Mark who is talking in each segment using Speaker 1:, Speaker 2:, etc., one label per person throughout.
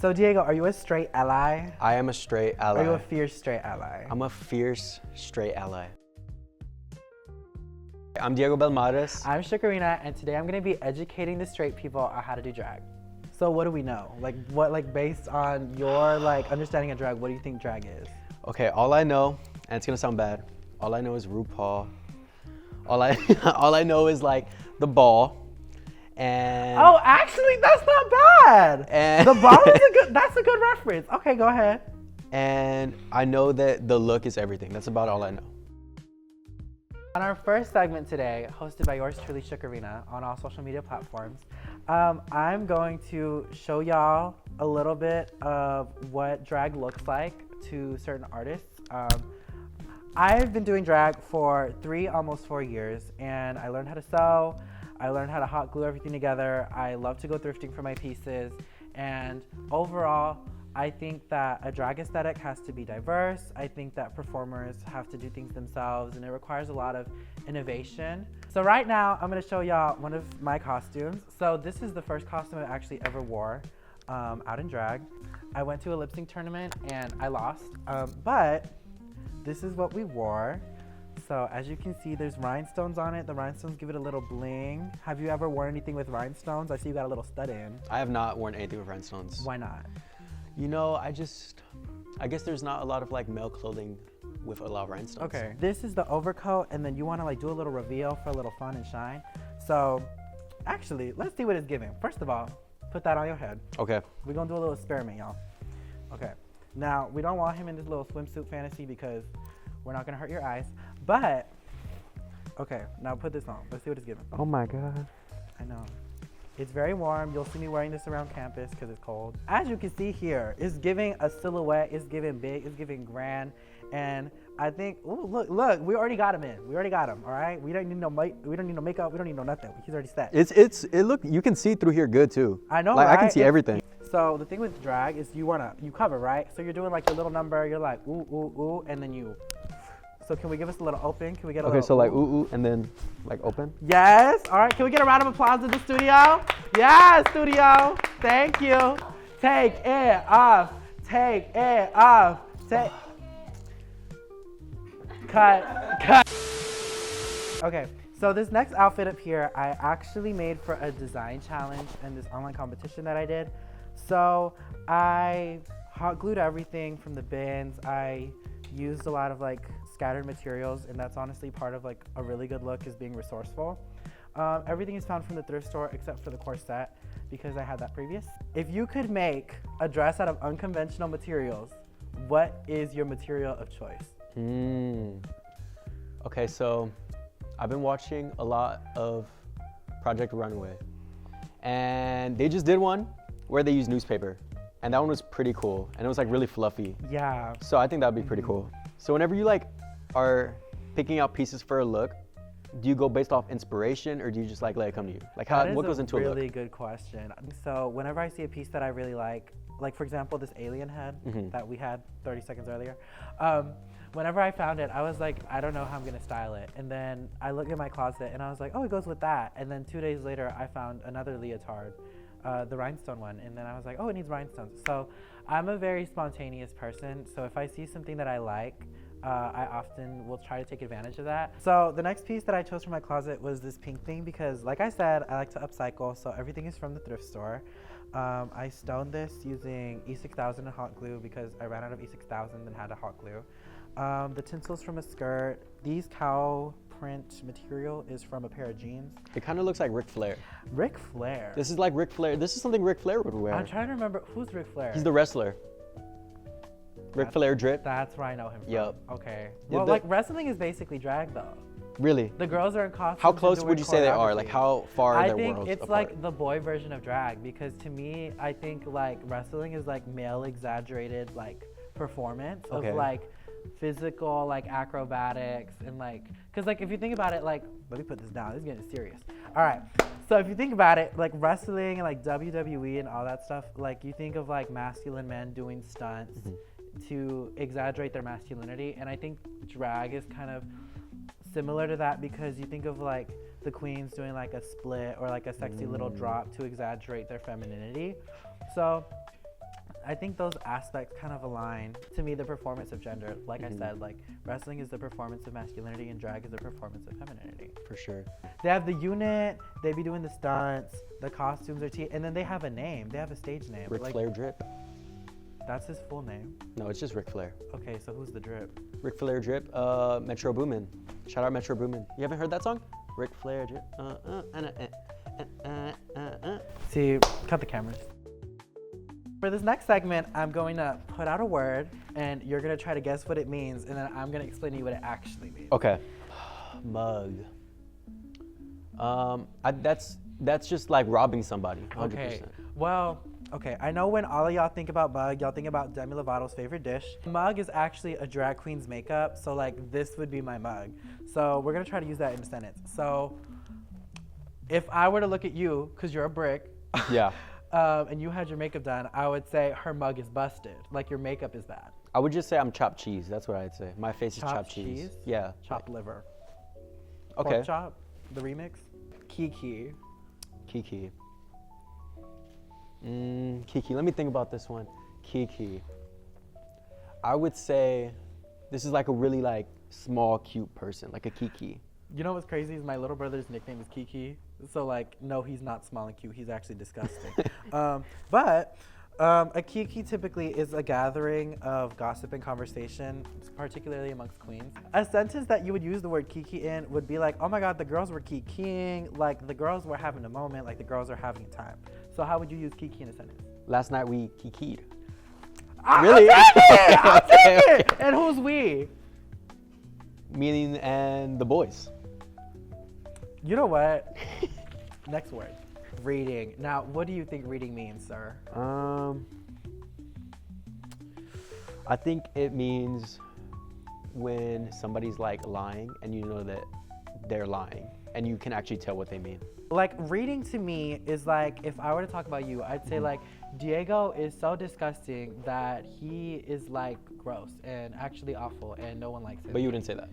Speaker 1: So Diego, are you a straight ally?
Speaker 2: I am a straight ally.
Speaker 1: Are you a fierce straight ally?
Speaker 2: I'm a fierce straight ally. I'm Diego Belmares.
Speaker 1: I'm Shookarena, and today I'm going to be educating the straight people on how to do drag. So what do we know? Based on your understanding of drag, what do you think drag is?
Speaker 2: Okay, all I know, and it's gonna sound bad, all I know is RuPaul. All I know is like the ball. And
Speaker 1: oh, actually, that's not bad.
Speaker 2: And
Speaker 1: the ball is that's a good reference. Okay, go ahead.
Speaker 2: And I know that the look is everything. That's about all I know.
Speaker 1: On our first segment today, hosted by yours truly, Shookarena, on all social media platforms, I'm going to show y'all a little bit of what drag looks like to certain artists. I've been doing drag for almost 4 years, and I learned how to sew. I learned how to hot glue everything together. I love to go thrifting for my pieces. And overall, I think that a drag aesthetic has to be diverse. I think that performers have to do things themselves, and it requires a lot of innovation. So right now, I'm gonna show y'all one of my costumes. So this is the first costume I actually ever wore out in drag. I went to a lip sync tournament and I lost, but this is what we wore. So as you can see, there's rhinestones on it. The rhinestones give it a little bling. Have you ever worn anything with rhinestones? I see you got a little stud in.
Speaker 2: I have not worn anything with rhinestones.
Speaker 1: Why not?
Speaker 2: You know, I guess there's not a lot of male clothing with a lot of rhinestones.
Speaker 1: Okay. This is the overcoat, and then you want to do a little reveal for a little fun and shine. So actually, let's see what it's giving. First of all, put that on your head.
Speaker 2: Okay.
Speaker 1: We're gonna do a little experiment, y'all. Okay. Now, we don't want him in this little swimsuit fantasy because we're not gonna hurt your eyes, but, okay, now put this on. Let's see what it's giving.
Speaker 2: Oh my God.
Speaker 1: I know. It's very warm. You'll see me wearing this around campus because it's cold. As you can see here, it's giving a silhouette, it's giving big, it's giving grand, and I think, ooh, look, we already got him in. We already got him, all right? We don't need no makeup, we don't need no nothing. He's already set.
Speaker 2: Look, you can see through here good too.
Speaker 1: I know,
Speaker 2: right? I can see
Speaker 1: it's
Speaker 2: everything.
Speaker 1: So the thing with drag is you cover, right? So you're doing your little number, you're like, ooh, ooh, ooh, and then you. So can we give us a little open? Can we get a little?
Speaker 2: Okay, so ooh, ooh, and then open?
Speaker 1: Yes, all right, can we get a round of applause in the studio? Yes, studio, thank you. Take it off, take it off, cut. Okay, so this next outfit up here, I actually made for a design challenge and this online competition that I did. So I hot glued everything from the bins. I used a lot of scattered materials, and that's honestly part of a really good look is being resourceful. Everything is found from the thrift store except for the corset because I had that previous. If you could make a dress out of unconventional materials, what is your material of choice?
Speaker 2: Okay, so I've been watching a lot of Project Runway, and they just did one where they used newspaper, and that one was pretty cool, and it was really fluffy.
Speaker 1: Yeah.
Speaker 2: So I think that'd be pretty cool. So whenever you are picking out pieces for a look, do you go based off inspiration or do you just let it come to you? What goes into a look?
Speaker 1: That's a really good question. So whenever I see a piece that I really like for example, this alien head that we had 30 seconds earlier, whenever I found it, I was like, I don't know how I'm gonna style it. And then I looked in my closet and I was like, oh, it goes with that. And then 2 days later, I found another leotard, the rhinestone one. And then I was like, oh, it needs rhinestones. So I'm a very spontaneous person. So if I see something that I like, I often will try to take advantage of that. So the next piece that I chose from my closet was this pink thing because, like I said, I like to upcycle, so everything is from the thrift store. I stoned this using E6000 and hot glue because I ran out of E6000 and had to hot glue. The tinsel's from a skirt. These cow print material is from a pair of jeans.
Speaker 2: It kind of looks like Ric Flair.
Speaker 1: Ric Flair?
Speaker 2: This is like Ric Flair. This is something Ric Flair would wear.
Speaker 1: I'm trying to remember, who's Ric Flair?
Speaker 2: He's the wrestler. Ric Flair drip.
Speaker 1: That's where I know him from.
Speaker 2: Yep.
Speaker 1: Okay. Well, wrestling is basically drag though.
Speaker 2: Really?
Speaker 1: The girls are in costumes.
Speaker 2: How close would you say they are? How far are their worlds
Speaker 1: apart? I think it's
Speaker 2: apart?
Speaker 1: the boy version of drag because to me, I think wrestling is male exaggerated performance of physical acrobatics and because if you think about it let me put this down. This is getting serious. All right. So if you think about it, wrestling and WWE and all that stuff, you think of masculine men doing stunts to exaggerate their masculinity, and I think drag is kind of similar to that because you think of the queens doing a split or a sexy little drop to exaggerate their femininity. So I think those aspects kind of align. To me, the performance of gender, like I said, like wrestling is the performance of masculinity and drag is the performance of femininity.
Speaker 2: For sure.
Speaker 1: They have the unit, they be doing the stunts, the costumes are and then they have a name. They have a stage name.
Speaker 2: Ric Flair Drip.
Speaker 1: That's his full name.
Speaker 2: No, it's just Ric Flair.
Speaker 1: Okay, so who's the Drip?
Speaker 2: Ric Flair Drip, Metro Boomin. Shout out Metro Boomin. You haven't heard that song? Ric Flair Drip.
Speaker 1: See, cut the cameras. For this next segment, I'm going to put out a word, and you're going to try to guess what it means, and then I'm going to explain to you what it actually means.
Speaker 2: Okay. Mug. That's just like robbing somebody. 100%.
Speaker 1: Okay. Well, okay. I know when all of y'all think about mug, y'all think about Demi Lovato's favorite dish. Mug is actually a drag queen's makeup, so like this would be my mug. So we're going to try to use that in a sentence. So if I were to look at you, because you're a brick.
Speaker 2: Yeah.
Speaker 1: And you had your makeup done, I would say her mug is busted. Like your makeup is bad.
Speaker 2: I would just say I'm chopped cheese. That's what I'd say. My face is chopped cheese. Yeah.
Speaker 1: Chopped liver.
Speaker 2: Okay.
Speaker 1: Pork chop, the remix. Kiki.
Speaker 2: Kiki. Kiki. Let me think about this one. Kiki. I would say this is like a really like small, cute person, like a Kiki.
Speaker 1: You know what's crazy is my little brother's nickname is Kiki. So like, no, he's not small and cute. He's actually disgusting. But a Kiki typically is a gathering of gossip and conversation, particularly amongst queens. A sentence that you would use the word Kiki in would be like, oh my God, the girls were kikiing. Like the girls were having a moment, like the girls are having a time. So how would you use Kiki in a sentence?
Speaker 2: Last night we kikied.
Speaker 1: Really? I'll take it! And who's we?
Speaker 2: Me and the boys.
Speaker 1: You know what? Next word. Reading. Now, what do you think reading means, sir?
Speaker 2: I think it means when somebody's like lying and you know that they're lying and you can actually tell what they mean.
Speaker 1: Like reading to me is like, if I were to talk about you, I'd say like, Diego is so disgusting that he is like gross and actually awful and no one likes him.
Speaker 2: But you wouldn't say that.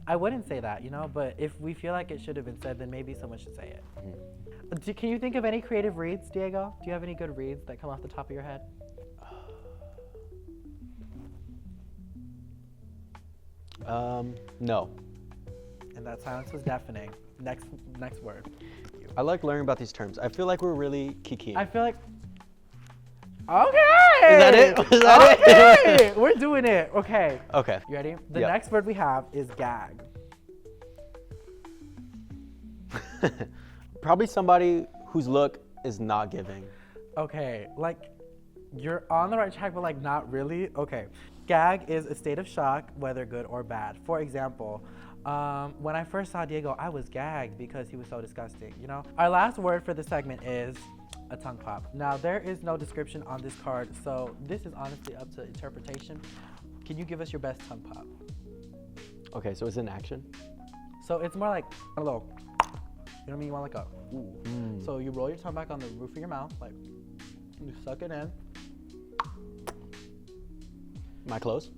Speaker 1: I wouldn't say that, you know, but if we feel like it should have been said, then maybe someone should say it. Can you think of any creative reads, Diego? Do you have any good reads that come off the top of your head?
Speaker 2: No.
Speaker 1: And that silence was deafening. Next word.
Speaker 2: I like learning about these terms. I feel like we're really kikiing.
Speaker 1: I feel like. Okay.
Speaker 2: Is that it? Is that
Speaker 1: okay. We're doing it. Okay.
Speaker 2: Okay.
Speaker 1: You ready? The next word we have is gag.
Speaker 2: Probably somebody whose look is not giving.
Speaker 1: Okay. Like, you're on the right track, but like not really. Okay. Gag is a state of shock, whether good or bad. For example, when I first saw Diego, I was gagged because he was so disgusting, you know? Our last word for this segment is a tongue pop. Now, there is no description on this card, so this is honestly up to interpretation. Can you give us your best tongue pop?
Speaker 2: Okay, so it's an action?
Speaker 1: So it's more like a little, you know what I mean? You want like a, ooh. So you roll your tongue back on the roof of your mouth, like, you suck it in.
Speaker 2: Am I close?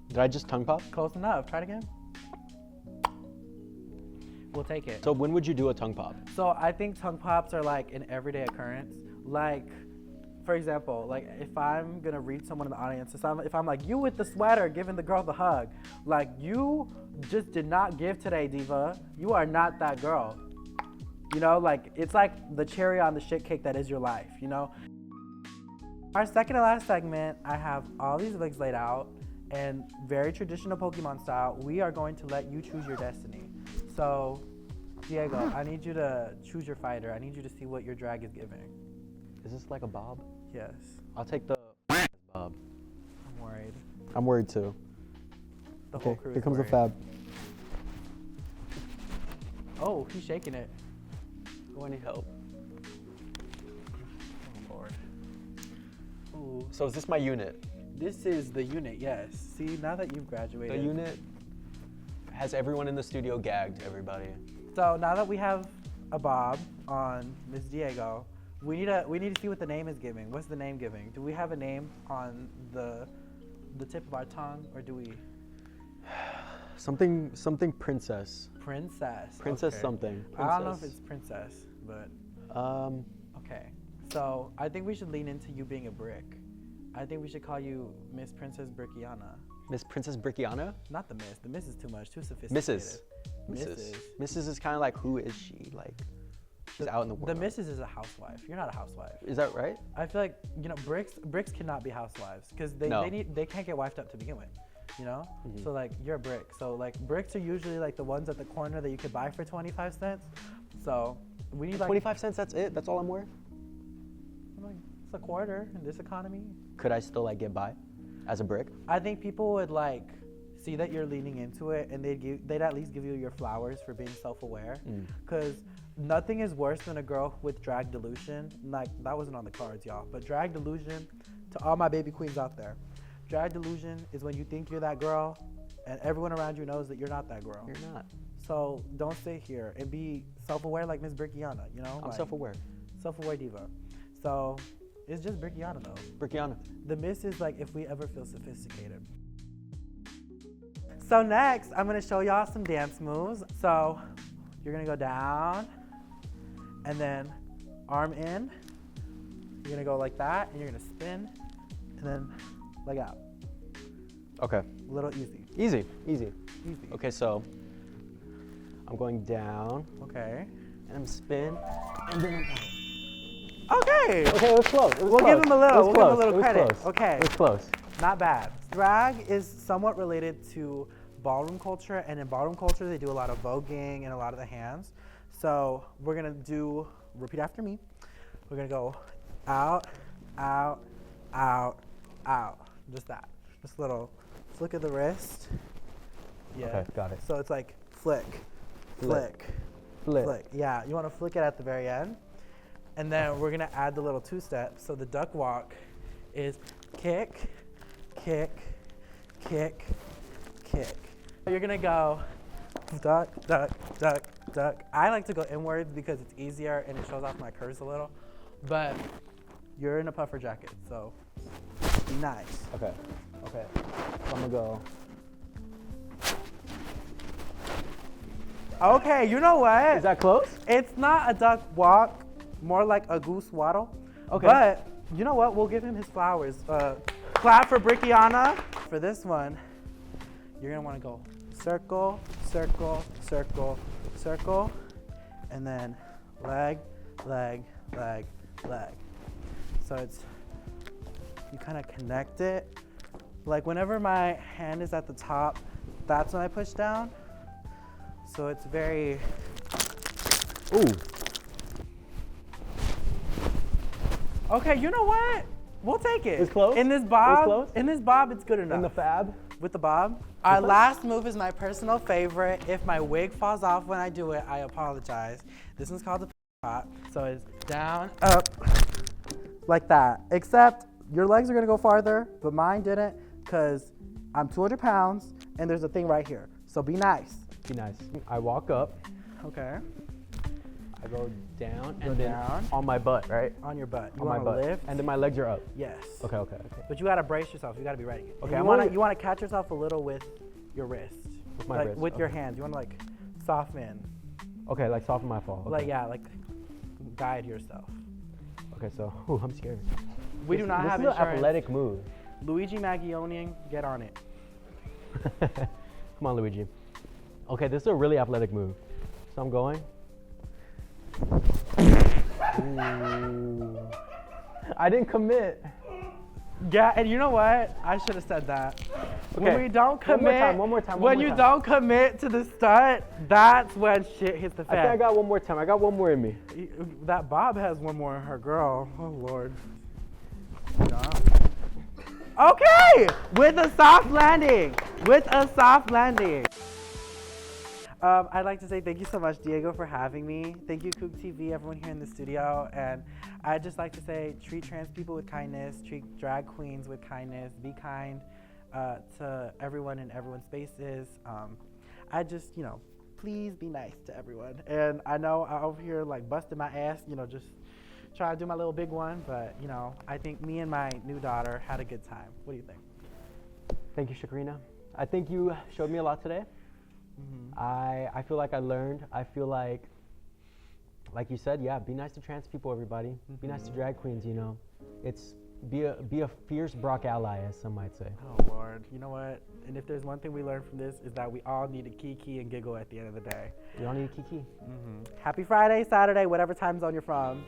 Speaker 2: Did I just tongue pop?
Speaker 1: Close enough. Try it again. We'll take it.
Speaker 2: So when would you do a tongue pop?
Speaker 1: So I think tongue pops are like an everyday occurrence. Like, for example, like if I'm gonna read someone in the audience, if I'm like, you with the sweater giving the girl the hug, like you just did not give today, diva. You are not that girl. You know, like it's like the cherry on the shit cake that is your life, you know? Our second to last segment, I have all these wigs laid out and very traditional Pokemon style. We are going to let you choose your destiny. So, Diego, I need you to choose your fighter. I need you to see what your drag is giving.
Speaker 2: Is this like a bob?
Speaker 1: Yes.
Speaker 2: I'll take the bob.
Speaker 1: I'm worried.
Speaker 2: I'm worried too.
Speaker 1: The whole crew
Speaker 2: here
Speaker 1: is
Speaker 2: comes
Speaker 1: worried.
Speaker 2: the fab.
Speaker 1: Oh, he's shaking it.
Speaker 2: Oh, I need help.
Speaker 1: Oh, Lord. Ooh.
Speaker 2: So is this my unit?
Speaker 1: This is the unit, yes. See, now that you've graduated.
Speaker 2: The unit has everyone in the studio gagged, everybody.
Speaker 1: So now that we have a bob on Miss Diego, we need to see what the name is giving. What's the name giving? Do we have a name on the tip of our tongue, or do we?
Speaker 2: Something princess.
Speaker 1: Princess.
Speaker 2: Princess
Speaker 1: okay.
Speaker 2: something.
Speaker 1: I don't know if
Speaker 2: Princess.
Speaker 1: it's princess, but
Speaker 2: Okay.
Speaker 1: So I think we should lean into you being a brick. I think we should call you Miss Princess Brickiana.
Speaker 2: Miss Princess Brickiana?
Speaker 1: Not the Miss. The Miss is too much, too sophisticated.
Speaker 2: Mrs. Mrs. is kind of like, who is she? Like, she's out in the world.
Speaker 1: The Mrs. is a housewife. You're not a housewife.
Speaker 2: Is that right?
Speaker 1: I feel like, you know, bricks cannot be housewives because they can't get wifed up to begin with, you know?
Speaker 2: Mm-hmm.
Speaker 1: So like you're a brick. So like bricks are usually like the ones at the corner that you could buy for 25 cents. So we need like
Speaker 2: 25 cents, that's it? That's all I'm worth?
Speaker 1: It's a quarter in this economy.
Speaker 2: Could I still like get by as a brick?
Speaker 1: I think people would like see that you're leaning into it and they'd at least give you your flowers for being self-aware. Because nothing is worse than a girl with drag delusion. Like, that wasn't on the cards, y'all. But drag delusion, to all my baby queens out there, drag delusion is when you think you're that girl and everyone around you knows that you're not that girl.
Speaker 2: You're not.
Speaker 1: So don't stay here and be self-aware like Miss Brickiana, you know?
Speaker 2: I'm
Speaker 1: like,
Speaker 2: self-aware.
Speaker 1: Self-aware diva. So it's just Brickiana though.
Speaker 2: Brickiana.
Speaker 1: The Miss is like if we ever feel sophisticated. So next, I'm gonna show y'all some dance moves. So you're gonna go down and then arm in. You're gonna go like that and you're gonna spin and then leg out.
Speaker 2: Okay.
Speaker 1: A little easy.
Speaker 2: Easy.
Speaker 1: Easy.
Speaker 2: Okay, so I'm going down.
Speaker 1: Okay.
Speaker 2: And I'm spin and then I'm out.
Speaker 1: Okay.
Speaker 2: Okay, it was close.
Speaker 1: We'll give him a little credit.
Speaker 2: Close.
Speaker 1: Okay.
Speaker 2: It was close.
Speaker 1: Not bad. Drag is somewhat related to ballroom culture, and in ballroom culture, they do a lot of voguing and a lot of the hands. So we're gonna repeat after me. We're gonna go out, out, out, out. Just that. Just little flick of the wrist. Yeah.
Speaker 2: Okay, got it.
Speaker 1: So it's like flick, flick, flick. Yeah, you wanna flick it at the very end. And then we're gonna add the little two-step. So the duck walk is kick, kick, kick, kick. You're gonna go duck, duck, duck, duck. I like to go inwards because it's easier and it shows off my curves a little. But you're in a puffer jacket, so be nice.
Speaker 2: Okay. So I'm gonna go.
Speaker 1: Okay, you know what?
Speaker 2: Is that close?
Speaker 1: It's not a duck walk, more like a goose waddle.
Speaker 2: Okay.
Speaker 1: But you know what? We'll give him his flowers. Clap for Brickiana. For this one, you're gonna wanna go circle, circle, circle, circle, and then leg, leg, leg, leg. So you kind of connect it. Like whenever my hand is at the top, that's when I push down. So it's very,
Speaker 2: Ooh.
Speaker 1: okay, you know what? We'll take it.
Speaker 2: It's close?
Speaker 1: In this
Speaker 2: It was
Speaker 1: bob,
Speaker 2: close?
Speaker 1: in this bob, it's good enough.
Speaker 2: In the fab?
Speaker 1: With the bob. Our last move is my personal favorite. If my wig falls off when I do it, I apologize. This one's called the pot. So it's down, up, like that. Except your legs are gonna go farther, but mine didn't, because I'm 200 pounds and there's a thing right here. So be nice.
Speaker 2: Be nice. I walk up.
Speaker 1: Okay.
Speaker 2: I go down
Speaker 1: Go
Speaker 2: and then
Speaker 1: down.
Speaker 2: on my butt, right?
Speaker 1: On your butt. You
Speaker 2: On my
Speaker 1: wanna
Speaker 2: butt.
Speaker 1: lift?
Speaker 2: And then my legs are up.
Speaker 1: Yes.
Speaker 2: Okay.
Speaker 1: But you gotta brace yourself. You gotta be ready.
Speaker 2: Okay,
Speaker 1: And you wanna catch yourself a little with your wrist.
Speaker 2: With my
Speaker 1: like
Speaker 2: wrist,
Speaker 1: with your
Speaker 2: okay.
Speaker 1: hands. You wanna like soften.
Speaker 2: Okay, like soften my fall. Okay.
Speaker 1: Like yeah, like guide yourself.
Speaker 2: Okay, so I'm scared.
Speaker 1: We do not have
Speaker 2: This is
Speaker 1: insurance.
Speaker 2: an athletic move.
Speaker 1: Luigi Maggionian, get on it.
Speaker 2: Come on, Luigi. Okay, this is a really athletic move. So I'm going. Ooh. I didn't commit.
Speaker 1: Yeah, and you know what? I should have said that. When
Speaker 2: Okay,
Speaker 1: we don't
Speaker 2: one more
Speaker 1: commit,
Speaker 2: time, one more time, one
Speaker 1: when
Speaker 2: more
Speaker 1: you
Speaker 2: time.
Speaker 1: don't commit to the stunt, that's when shit hits the
Speaker 2: I think
Speaker 1: fan.
Speaker 2: I got one more time. I got one more in me.
Speaker 1: That Bob has one more in her, girl. Oh Lord. Yeah. Okay, with a soft landing. I'd like to say thank you so much, Diego, for having me. Thank you, Coog TV, everyone here in the studio. And I'd just like to say, treat trans people with kindness, treat drag queens with kindness, be kind to everyone in everyone's spaces. I just, please be nice to everyone. And I know I'm over here like busting my ass, just trying to do my little big one. But, I think me and my new daughter had a good time. What do you think?
Speaker 2: Thank you, Shookarena. I think you showed me a lot today. I feel like I learned. I feel like you said, yeah, be nice to trans people, everybody. Be nice to drag queens, you know. It's be a fierce Brock ally, as some might say.
Speaker 1: Oh Lord, you know what? And if there's one thing we learned from this is that we all need to kiki and giggle at the end of the day.
Speaker 2: We all need a kiki.
Speaker 1: Happy Friday, Saturday, whatever time zone you're from.